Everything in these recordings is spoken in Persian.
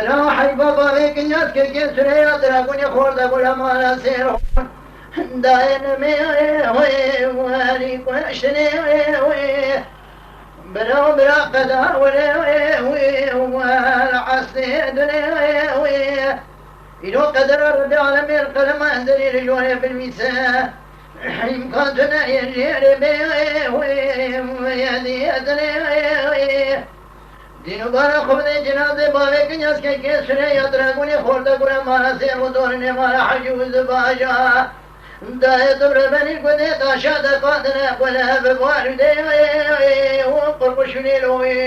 بلا حيبا بارك الناس كي سريا تراكوني خورد ولا ما سير داين مي وي وشني وي بلا قدر وي والعصيد وي إلو قدر رب العالمين القلم أندري رجوعي في الميساء يمكنتنا يجري بي ويدي أدري دينو بارا خبني جنازي بابك ناس كي سنة يطرقوني خورد قرى مارا سير ودورني مارا حجوز باجا دايت بربني قدي تاشا دقاتنا ولا بوالدي وقرب شنيلوي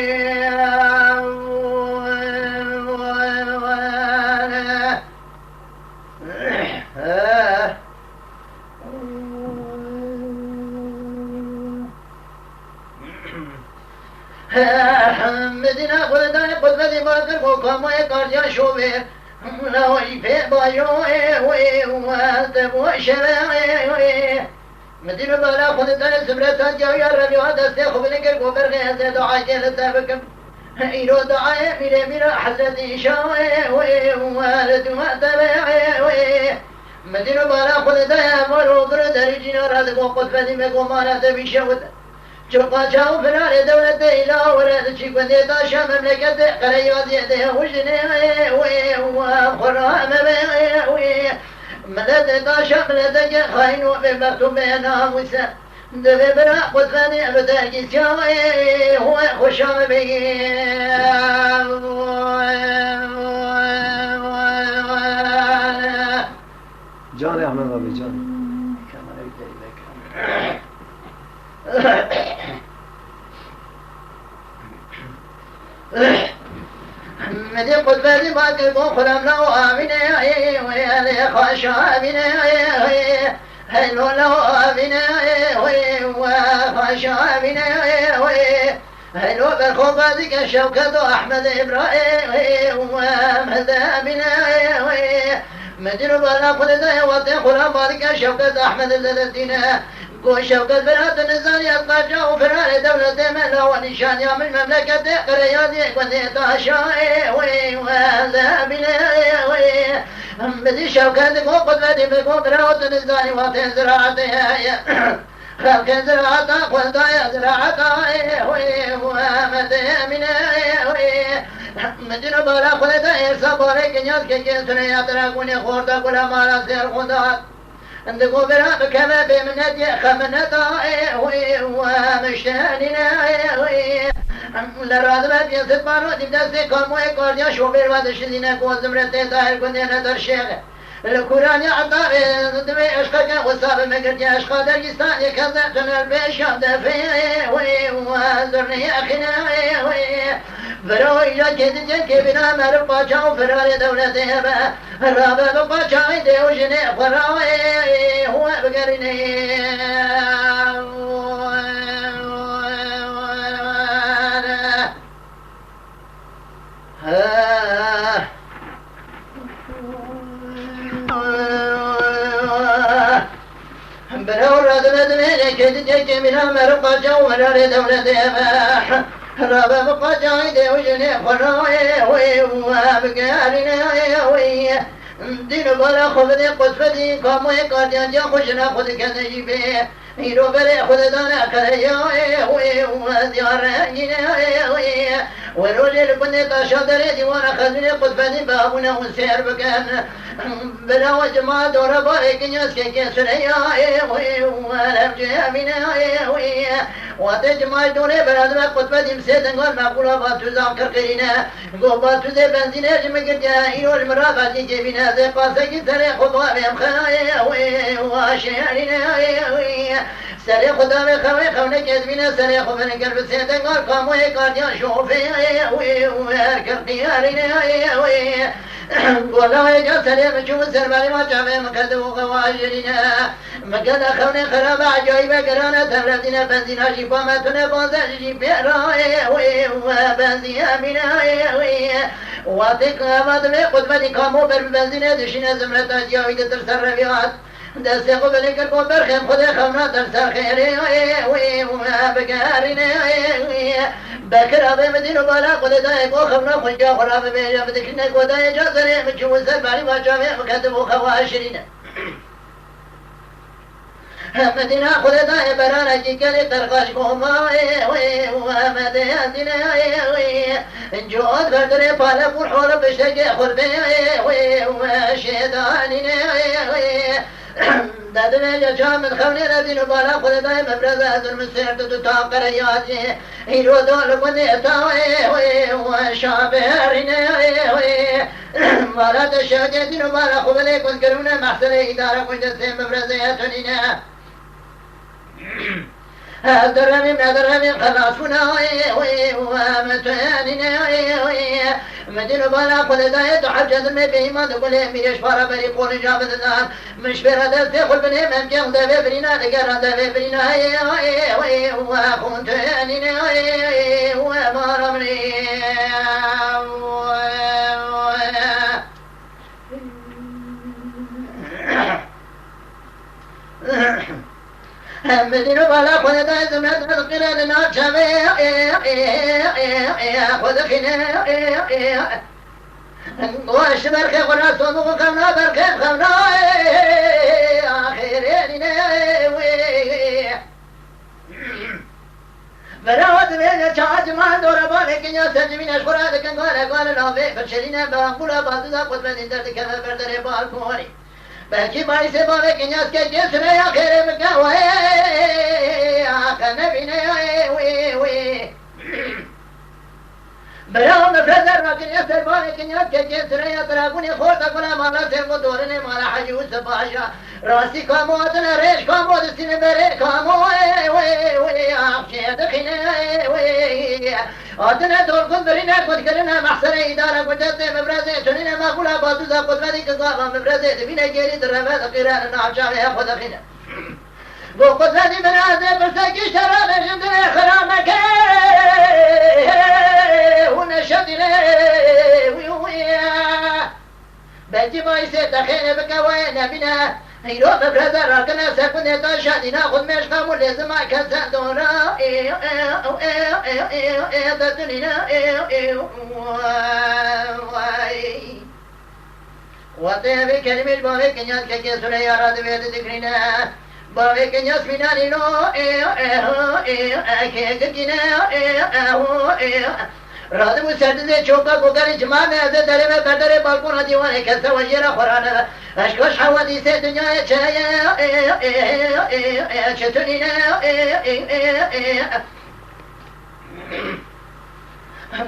مدينة قلداي قلدي باكر وقاموا يقارجا شوبير لوي في بايو واتبو شباي مدينة بالا قلداي سبرتا جاويا ربيوها دستي خبنكر قبر غيزي دعاي جلتا بكم إلو دعاي ميرا حزتي شاوي والد واتباي مدينة بالا قلداي أمرو قردر جينا رادقو قدفتي مكو مالا تبي شوت چوقا چاو فرار دولت إله ورد چی کنده تاشا مملکت قریازی ده وجنه و خرام بی ملت تاشا ملت که خاین و ببختو بینا موسا دفع برا قدفانی بتاکی سیاوی هو خوشام بی جان احمد بابی جان مدي قدبتي باكر بخرم لو آمنه ويالي خاشا آمنه هلو لو آمنه وخاشا آمنه هلو بالخوباتك شوكة أحمد إبراهيم ومهد آمنه مدير بالا قدده وطي خرم بارك شوكة أحمد الذين قوي شوكة فرات النزال يلقى جاو فرار دولة ملا ونشان يا من مملكة قريادي قدي تاشاي وهذا بلاي بدي شوكة قد بدي بقوم فرات النزال وطي زراعتي خلق زراعتا قلتا زراعتا ومدي مناي مدينة بالا قدده إرسا بارك نياز كي سنيا تراغوني خوردا قلا مالا سير خدات عندكو برا كما بمنتي خمنتا ومشتاننا لرادبات يسد بانو دمدسي كامو اكارديا شوبير وادشدين كوزمرتي داير كندين در شيخ القرآن عطار دمي عشقك وصاب مقرد عشق درجستان كذا تنال بيشام دفي وزرني أخنا فرو إلى كدجن كبنا مرب باچاو فرار دولته با رابا باچاي ديو جني فراوي هو بقرني برو رادنا دمي كدجن كبنا مرب باچاو فرار دولته با رابا بقاجاي ديو جني فراوي وبقارنا دين بالا خذني قدفتي قاموا يقارديان جا خوشنا خذ كنجي بي هيرو بري خذ دانا كريا وديارنا ورجل كني تاشا دري ديوانا خذني قدفتي بابنا ونسير بكان بلا وجما دور بارك ناس كي سريا ولم جامنا وتجمع دوري بلاد ما قدفتي مسيدن قال معقولا باتو ذاكر قرينا قو باتو ذي بنزينة جمقد هيرو المرافة جيبنا ذي قاسك سري خطوة بهم خلايا واشيالنا سري خدا بخوي خونك يدبنا سري خفن قلب سيدن قال قاموا يقارديان شوفي وكرتيارنا والله يجا سري مشوف سربالي ما جابه مكدو غواجرنا مكد خوني خراب عجائب قرانا تمردنا بنزينا جيبا ما تنبازا جيبا راي وبنزينا منا واتك آباد میں قدمتی کامو پر بنزینه دشینه زمرتا جاوید تر سر رویات دست قبل کرد برخم خود خمنا در سر خیری و بگارینه بکر آب مدین و بالا خود دای کو خمنا خونجا خراب بیجا بدکنه کودای جازره مچون سر باری باجامه مکتب و خواشرینه مدینه خود دای برانه کی کلی ترقاش کوما و مدین دینه جواد بردره پاله پور حول بشتگی خربه و شیطانینه دادم جام خوني ردين وبالا خذ دايم برزاز المسير تتاقر ياتي يرو دول كوني تاوي وشابرين بالا تشاجدين وبالا خذ كنت كرونا محسن إدارة كنت سيم برزياتنا درمي خلاص فناي ومتاني مدينة بالا قل دايت وحجز المبي ما تقول ميش فارا بري قول جاب الدان مش برا تقول بني ممكن دبي برينا دقر دبي برينا وخونتاني ومارمني مدينة بالا خذ دايت من القرى لنا شبي خذ خنا واش بركة قرا صومو كمنا بركة خمنا آخرين براود من چاج ما دور بالك يا سجمين اشكرا لكن قال لا فرشلينا باقولا بعد ذا قد من درد كذا بردر بالكوني بلكي باي سے باوے کنیاس کے جس نے آخر میں کیا ہوئے آخر نبی نے آئے براو مفردر ما کنیاس سے باوے کنیاس کے جس نے اتراگونی خورتا کنا مالا سے وہ دورنے مالا حجوز سباشا راسی کامو اتنا ریش کامو دستی میں برے کامو آخ شید خینے اتنا دور کن برینه کد کرنا محسن اداره کجاته مبرزه چنین مقوله بازوزا قدرتی که قاقا مبرزه دبینه گیری در رفت قیران نعجاوه خود خینه بو قدرتی برازه برسکی شرابه جمدنه خرامکه ونشدنه بلتی بایسه تخینه بکوه نبینه ایرو ببرزه راکنه سکنه تا شادی ناخد مشقامو لازم کسن دورا دتنینا وطه به کلمش باوه کنیاز که کسونه یاراد وید دکرینا باوه کنیاز مینانی نو که گرگینه رادم سردزه چوکا گوگری جمعه از درمه بردر بالکون دیوانه کسا و جیره خورانه اشکاش حوادیث دنیای چطورینه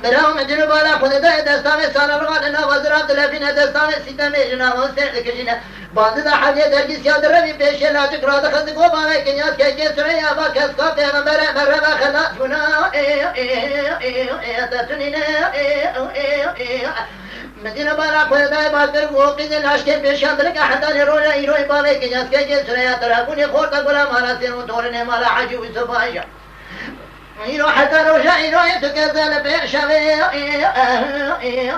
براو مدینو بالا خود دای دستان سالارغان نوازران دلفین دستان سیتمه جناوان سرد کشینه باند دا حویه درگیس یاد روی پیشه لاجک را دخند گو باوه کنیاز که جسره یا با کسکا پیغمبره مرمه خلاص کنا دتونینه مدينة بالا قويدا باكر وقيد الاشكال بيشاندلك حتى يرونا يروي باوي كنياس كي جسريا تراكوني خورتا قولا مالا سيرون تورني مالا حجو سبايا يرو حتى لو جاء يرو يتكذل بيشاوي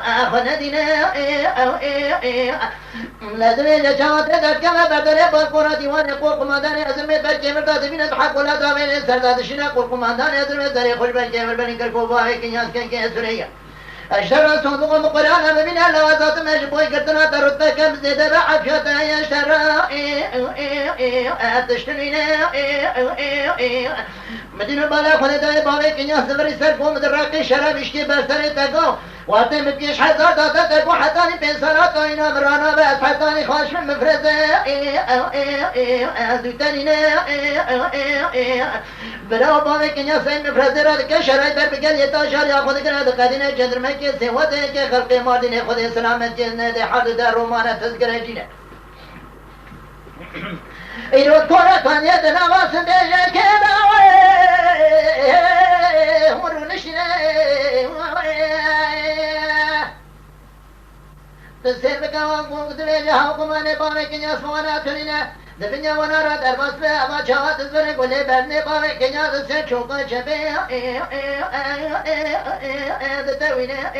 اخونا دينا لازم يجاوات ذات كما بدر بالقرى ديوان يقول قماندان ازمه بركي مرتا دبين تحق ولا دامين سرداد شنا قول قماندان ازمه دري خوش بركي مربني كركو باوي كنياس كي جسريا اشترى صندوق مقرانا من اللوازات مجبوي قدنا ترد كم زيد بعفيته يشترى تشترينا مدينة بالا خلدا باوي كنيا سفري سرقو مدراقي شراب اشكي برسري تقو واتي مبكيش حزار داتا تقو حتاني بنسانات وينا برانا بس حتاني خاش من مفرزة دوتانينا براو باوي كنيا سين مفرزة رادك شراي بربقل يتاشار ياخذ قراد قدينة جدر که سواد که خلق مادین خود سلامت جنه ده حد در رومانه تذکره جینه ایرو کورا کانیت نواسن بیشه که باوه مرو نشینه تسیر بکوان گوگد بیشه حکومانه باوه کنیا سوانا تلینه دفنیا ونارا در باس به اما چاوات زبره گله برنه باوه کنیا دسته چوکا چپه دتوینه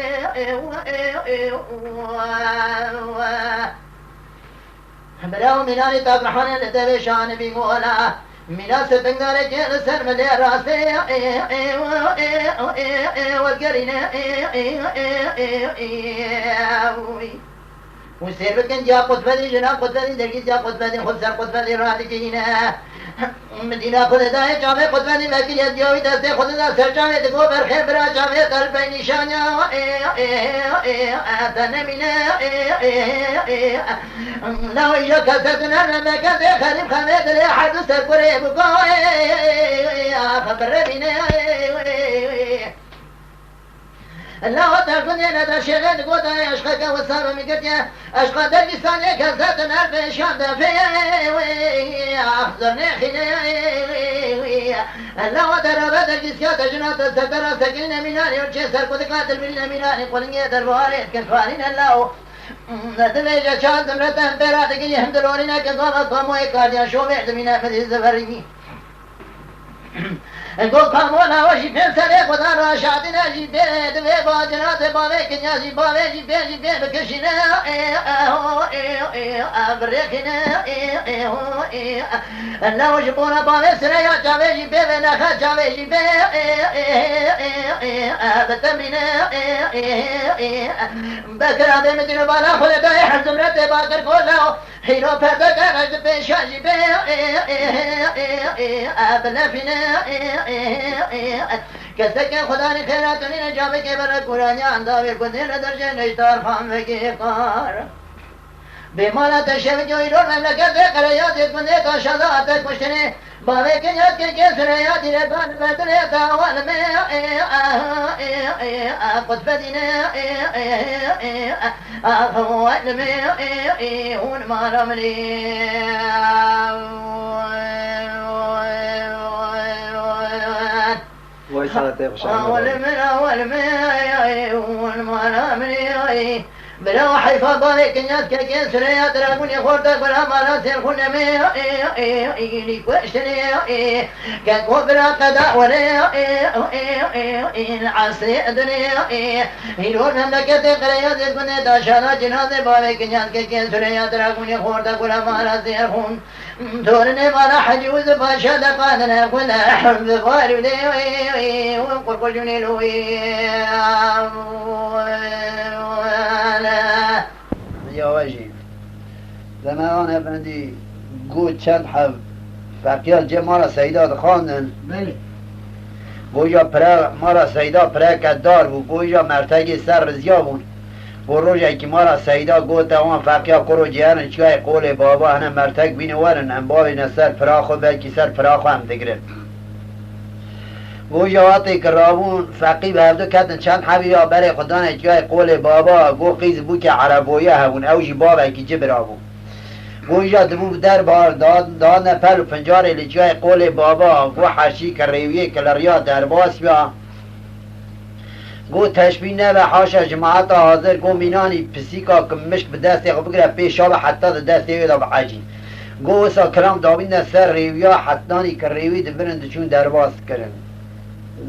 بلاو مناني تقرحان لدبي شان بيقولا منا ستنقال جيل سر مدي راسي والقرينة وسير بكن جا قطبة جنا قطبة درقي جا قطبة خسر قطبة رادي جينا مدينة خود دای جامع قطبانی وکیل دیوی دسته خود دا سر جامع دگو برخی برا جامع قلبی نشانیا تنمینه لو ایجا کستنا نمکت خریم خمید لی حدو سر کره بگو خبر بینه الله تركني ندر شغل قوتا عشقك والسلام مقتيا عشق درجستاني كزات نار شام دافي احضرني خلي الله ترى درجسيات جنات السترة سكينة مناني وجسر قد قاتل بلنا مناني قلني دربواري كنفارين الله ندلجا شان دمرتان براتك الحمد لله كزارة طموي كارديا شو بعد من فدي زفرني گو کامولا وشی پسره خدا را شادی نجی به دوی با جنات باوی کنیازی باوی جی به بکشینه برکنه الله وش بونا باوی سریا جاوی جی به نخا جاوی جی به بتمینه بکرا به مدینه بالا خلدای حزمرت باکر کولا هیرو پرده کرد به شاجی به بلفینه کسک خدا نے خیراتونی نجابه که برد قرآنی انداوی کنده ندرجه نشتار خامه که کار بیمالا تشوی جو ایرون مملکت قریات کنده تا شادات کشتنه باوی کنیات که سریاتی رکان بدنه تاوان میں قطب دینه آخوان میں اون مارا ملی أول ما بلا حيفا ضالك الناس كالكين سريات راقوني خورتك ولا ما نسير خلنا مي كوشتني كان كوبرا قداء ولا العصري الدنيا يلون مملكة قريات يكون داشانا جناز بالك الناس كالكين سريات راقوني خورتك ولا ما نسير خلنا دورني ما حجوز باشا دقاننا كنا حمد فاري ولي وانقر قلوني لوي يا وجهي زمان ابندي قود چند حب فقیال جه مارا سیداد خواندن گویا پره مارا سیدا پره کدار بود گویا مرتگی سر رزیا بود و روژه که مارا سیدا گوتا وان فقیا کرو جیرن چگاه قول بابا هنه مرتگ بینه ورن انباوی نسر پراخو بلکی سر پراخو هم دگرن گویا واتی که رابون فقی به هفته کتن چند حبیبا برای خدا چگاه قول بابا گو قیز بود که عربویه هون اوجی بابا که جبرابون گویا دمو در بار داد نپل و پنجار لجای قول بابا گو حشی که ریویه که لریا در باس بیا گو تشبیه نه به حاشا جماعت حاضر گو مینانی پسیکا که مشک به دستی خو بگره پیشا به حتی ده دستی ویدا به حجی گو سا کلام دابین سر ریویا حتنانی که ریوی دبرند چون در باس کرن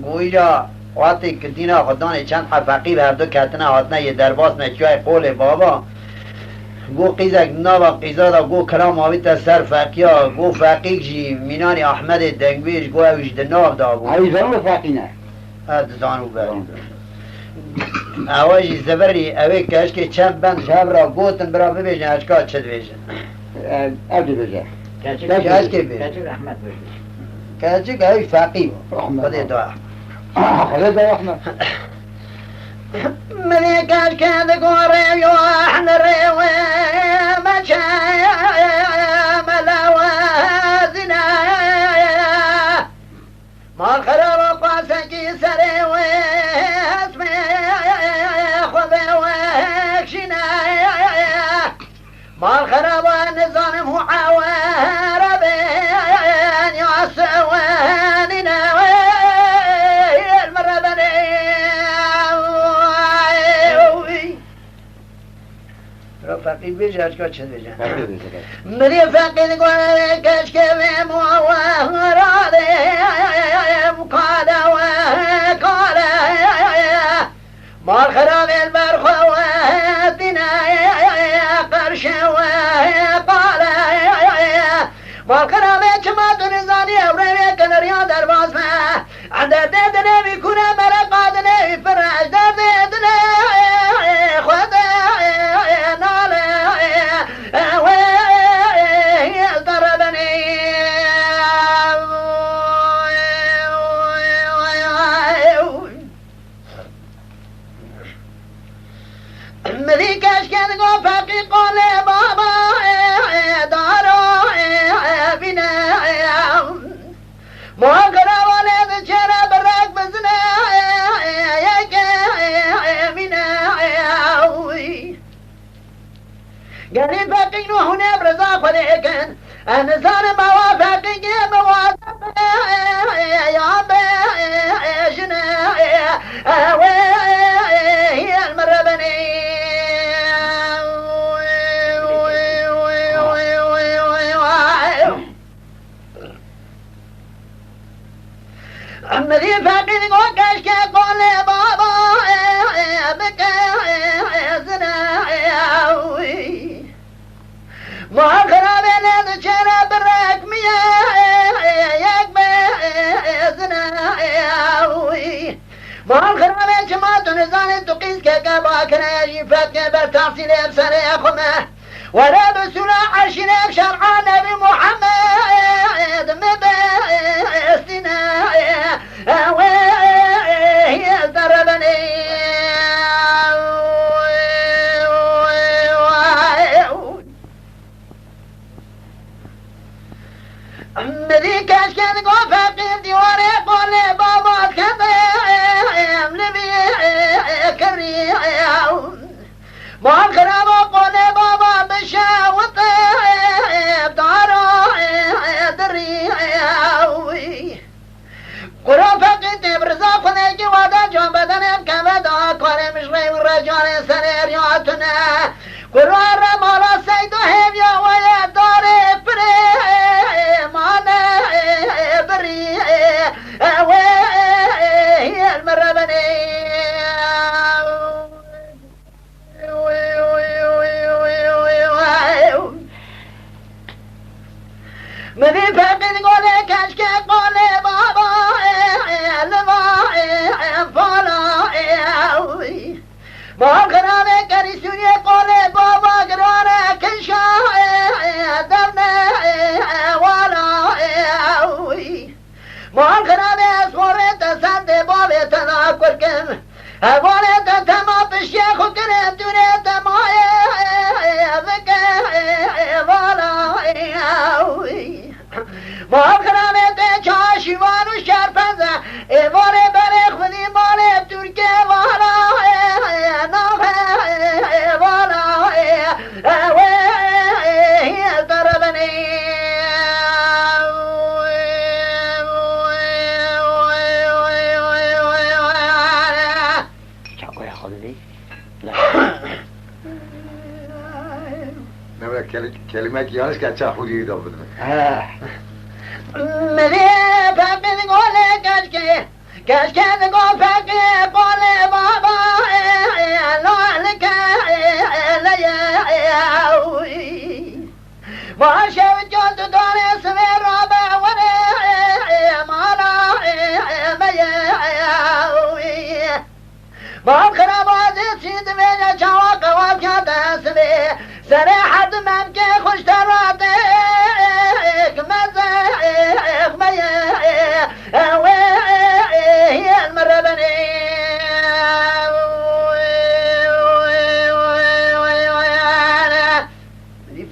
گویا وقتی که دینا خدانی چند حفقی به هر دو کتنه حتنه یه در باس نچای قول بابا گو قیزک ناوا قیزادا گو کلام آویتا سر فقیا گو فقیق جی مینانی احمد دنگویش گو اویش دناف دا گو هاي زانو فاقينا دانو بری اواجی زبری اوی کش که چند بند شب را گوتن برا ببیجن اشکا چد بیجن أبدي بجا کش که بیجن احمد کش که اوی فقی خدا دا خلال ده احنا ملكاش كان قريب يوحنا الريوي مشايا ملاوازنا ما الخراب قاسكي سريوي اسمي خذي وكشنا ما الخراب النظام محاور بين يعصواننا المرة فقی بیجن اشکا چد بیجن مری فقید گوه کشک و مواراده مقاده و کاله مال خراب البرخوه دینه قرش و قاله والقرامه كما تنزاني أوريك الرياض الباسمة عندر دردنا بيكونا مرقادنا فرج دردنا خدا نالا ضربني مذيك اشكال قفاقي قول بابا دارو بنا مهاجرة ولد شرب الرق بزنا يك بنا قال فاقي هنا برزاق ولكن أنا صار موافقي موافق يا بيشنا هي المربني أمري فاقي قوكاش كقول بابا بك زنا ما خراب لنا شرب الرقمية يكبر زنا ما خراب جماعة نزال تقيس كباكنا يفك برتعسي لبسر يخمه ولا بسنا عشنا بشرع نبي محمد مبستنا هي ضربني مذيك اشكال قفاقي ديواني قولي بابا كذب لبي كري ما الخراب قولي بابا بشاوط دارو دري قرافقي تبرزا خذي وادا جوان بدن كبدا كاري مشري والرجال سنيرياتنا قرار مالا سيدو هيبيا ويا داري بري مانا بري هي المربني مذي فاقد قولي كشك قولي بابا لما فالا ما قرامي كريسوني قولي بابا قرارة كنشا دمنا والا ما قرامي اسموري تسند بابي تناكر كم أقولي تتما بشيخ وكرم دوني تماي ذكا والا ما قرامي تشاشي وانو شرفزة إيماني بريخ ودي مالي بتركي والا كلمة يانس كاتشا خودي دابدنا ملي فاقد قولي كشكي تقول فاقي قولي بابا لا لك ما شفت جلد دوني سمير رابع وني مالا ما الخراب وزيد سيد من جواق وكاد اسمي سريحة ممكن خوش تراتيك مزيق هي المربني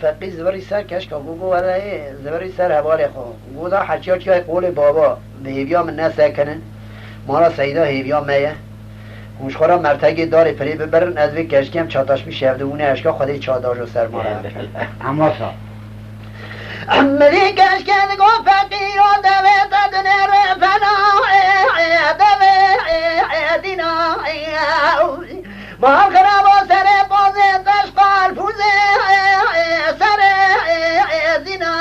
فقی زبری سر کش که گو ولی زبری سر حوالی خو گو دا حچیات که قول بابا به هیویا من نسکنن مارا سیدا هیویا میه مشخورا مرتگی داری پری ببرن از وی کشکیم چاتاش می شفته اونه اشکا خودی چاداش و سر مارا اما سا امری کشکن گو فقی و دوی دادنه رو فنا دوی دینا ما خراب و سر بازه تشقال فوزه سر زنا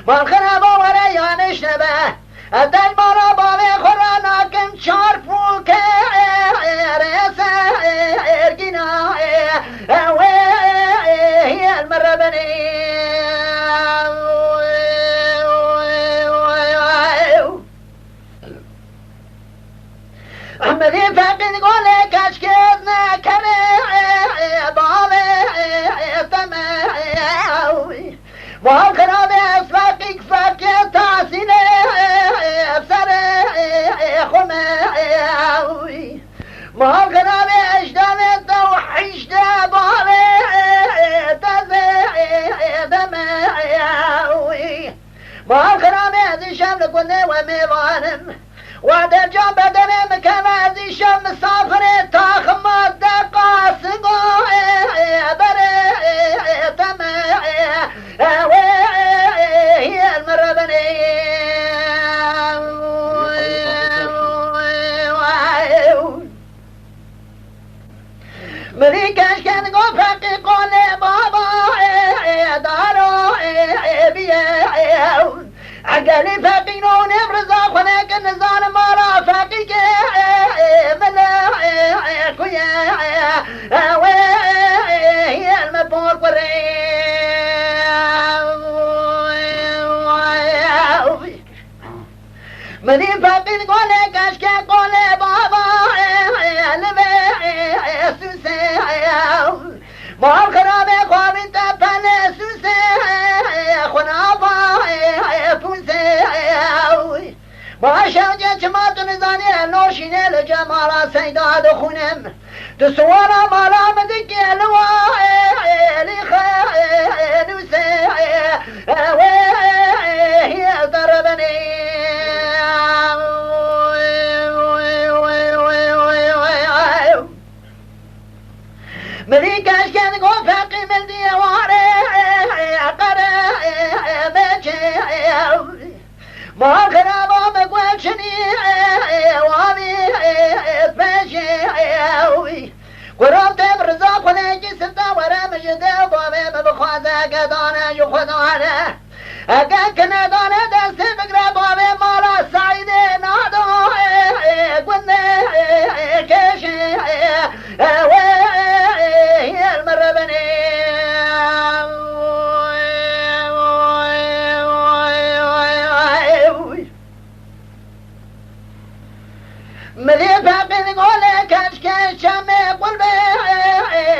ما خراب و ریانش نبه اتش مارا باوی خورا ناکم چار فوکه رسه ارگینا هی المربنی قلنا وميوانم وعد الجنب دمي مكان هذه الشم مسافر تاخمات دقاس هي المربني مريكاش كان قفاقي قولي بابا دارو بيا عقالي فاقينون برزاق ولك النزال مرا فاقيك ملا كويا هي المبور قري مني فاقين قولي كاشكا قولي بابا لبي سوسي ما الخرابي خوابي تبالي سوسي خنافا فوسي ما شوجة ما تنزاني نوشيني لجمالا سيداد خونم تسوانا مالا مدكي الوائي لخينوسي هي ضربني مريكاش كان قفاقي من ديواري بجي ما خرابا مقوشني وامي بجي قربت برزاق ونجي ستا ورا مجد بابي بخوازا قدانا يخدانا اقاك ندانا دستي بقرا بابي مالا سعيدي نادو قلنا كشي هي المربني ملي فاقد قولي كشكش شمي قلبي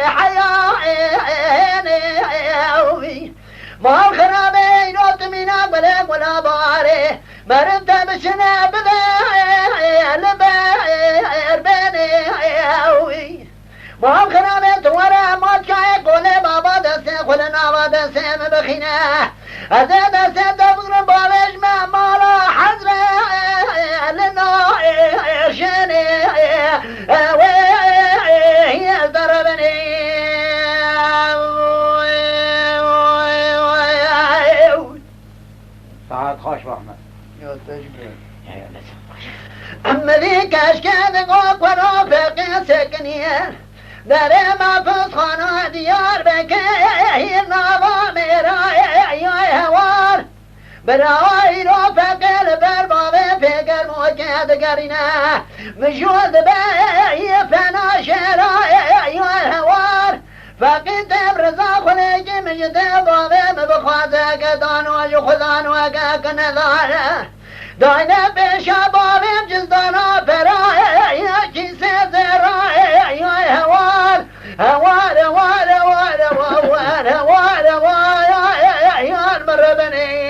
حياني ما الخرابي نوت من أقبل ولا باري مرمت بشنا بذي لبير بيني ما الخرابي تورا ما تشاي قولي بابا دسي خلنا ودسي مبخينا هذا دسي تفقر بارش ما مالا حزري لنا شاني هي ضربني ساعات خوش رحمة أما ذيك أشكال قوك ورافق سكنية داري ما فسخنا ديار بكي النظام رايح هوار براي رافق البربابي في قرموكاد قرنا مجود باي فنا شرايح هوار فقيت برزاق وليجي مجد بابي مبخوازك دان ويخذان وقاك نظارة داينا بشبابي بجزدانا فراي كيسي زراي هوار هوار هوار هوار هوار هوار هوار يا المربني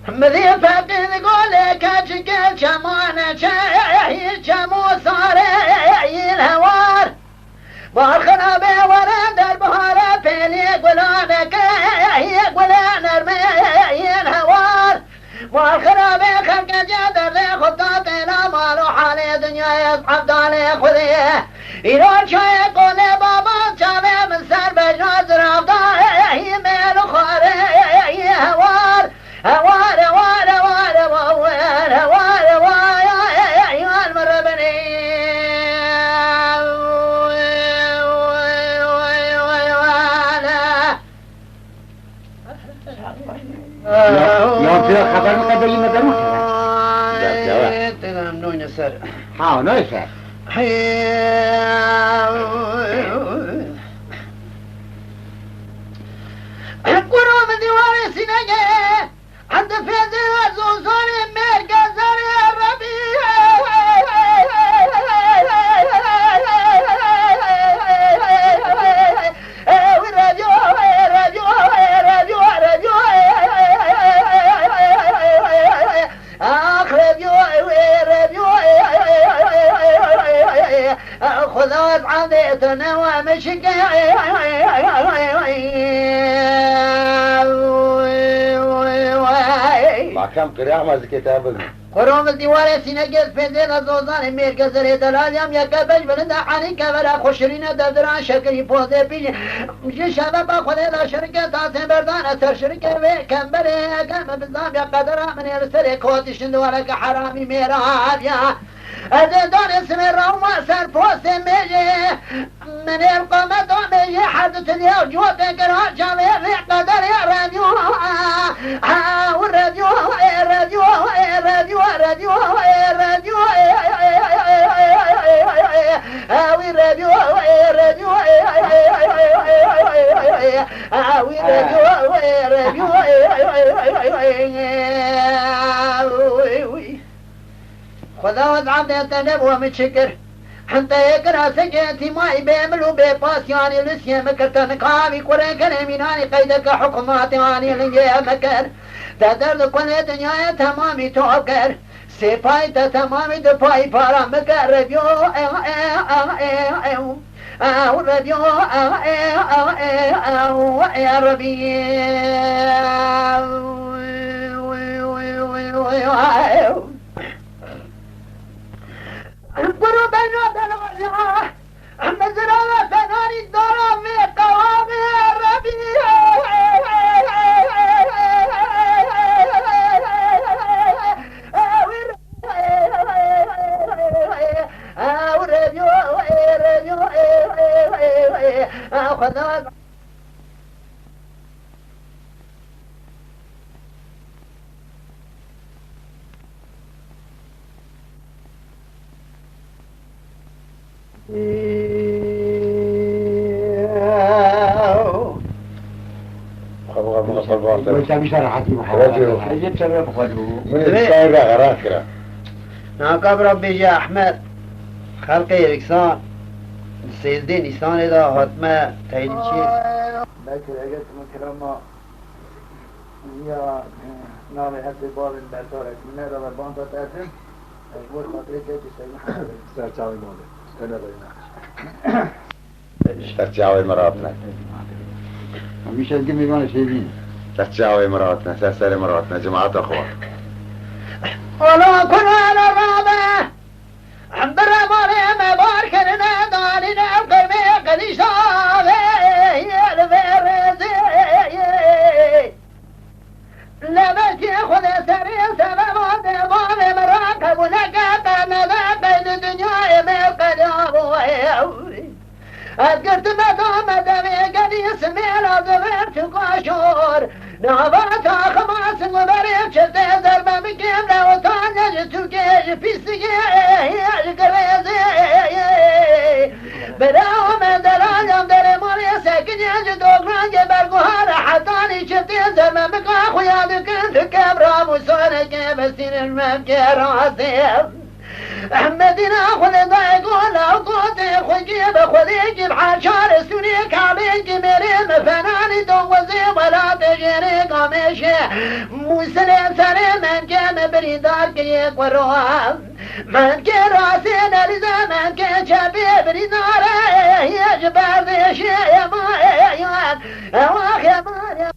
مذي فقيد قولي كاشكال شمانة شاهي شمو صاري الهوار بارخنا بي ورا دربهارة فيلي قلانا كاهي قلانا رمي الهوار بارخنا بي خلق جادر لي خطاط الى مالو حالي دنيا يصحب دالي خذيه إيران شاي قولي بابا شالي من سر بجناز رافضاهي ميلو خاري هوار هوار هوار هوار هوار هوار هوار يا المربني يوم فيها خبر مقدرين مدرمك تقام نون يسر ها نويسر قرام ديواري سنجي عند فيزي وزوزوني مركزاني الربيع والراديو راديو راديو راديو آخ راديو راديو خذ خلاص عادتنا ومشك مع كم قراءة ما كتابنا قروم الديوار سينجز بيدين الزوزان مير كسر دلاليام يكبج بلند حالي كبلا خشرين دبدران شكري بوزي بيجي مجي شباب خذي لا شركة تاسم بردان أثر شركة وكمبري كم بزام يا قدر من يرسل كوتي شندو لك حرامي ميراد يا أزدان اسم الروما سر بوسي ميجي من القمة ميجي حدث اليوم جوة كرا جامي في قدر يا راديو والراديو الراديو الراديو الراديو الراديو هاوي الراديو الراديو هاوي الراديو الراديو خدا وضعب يتنب ومتشكر حتى يقرأ سجيتي ماي بيملو بباسياني لسيا مكرتن كامي قرى كرميناني قيدك حكماتي لنجي مكر تدرد كل دنيا تمامي توكر سيباي تمامي دفاي بارا مكر ربيو ربيو يا ربي قلوا بينو بلغة مزرعة فناني الدرام قوامي الربيع ويسامي شرحتي محاولة حجب سبب خلو من السائرة غراكرة ناقب ربي جا أحمد خلقي ركسان السيدين إسان إذا هاتما تايد الشيء لكن أجد مكرمة هي نامي حتى باب البرطارك من هذا البانطة تأتم أجبور خاطري كيف تسيح استرجعوا الموضوع أنا بيناك استرجعوا مراتنا مش هتجيب ميمان شايفين استرجعوا مراتنا سلسل مراتنا جماعة أخوة ولا كنا على الرابع عند الرماري مبارك لنا دارنا القرمي قد شافي الفرزي لبكي خذ سري سبب دبان مراكب ولقاك مذاق الدنيا ملقد أذكرت مدام دمي قد يسمي لازمت قاشور نعبات خماس وبريك شتي زربة بكيم لو تانج تلقي في سجي قريزي براو من دلالم دري مالي ساكن يجد وقران جبرقوها حتاني شتي زربة بكا خويا دكنت كبرا مسونك بسين الممكي راسي أحمدنا خذ ضايقون أوقاتي خجيب خذيك بحشار سنيك عبيك مريم فناني دوزي ولا تجري قميشي مسلم سليم من كان بريدارك يقروها من كان راسين لزمن كان شبيب بريداره يجبر ذي شيء ما يوان أواخي ما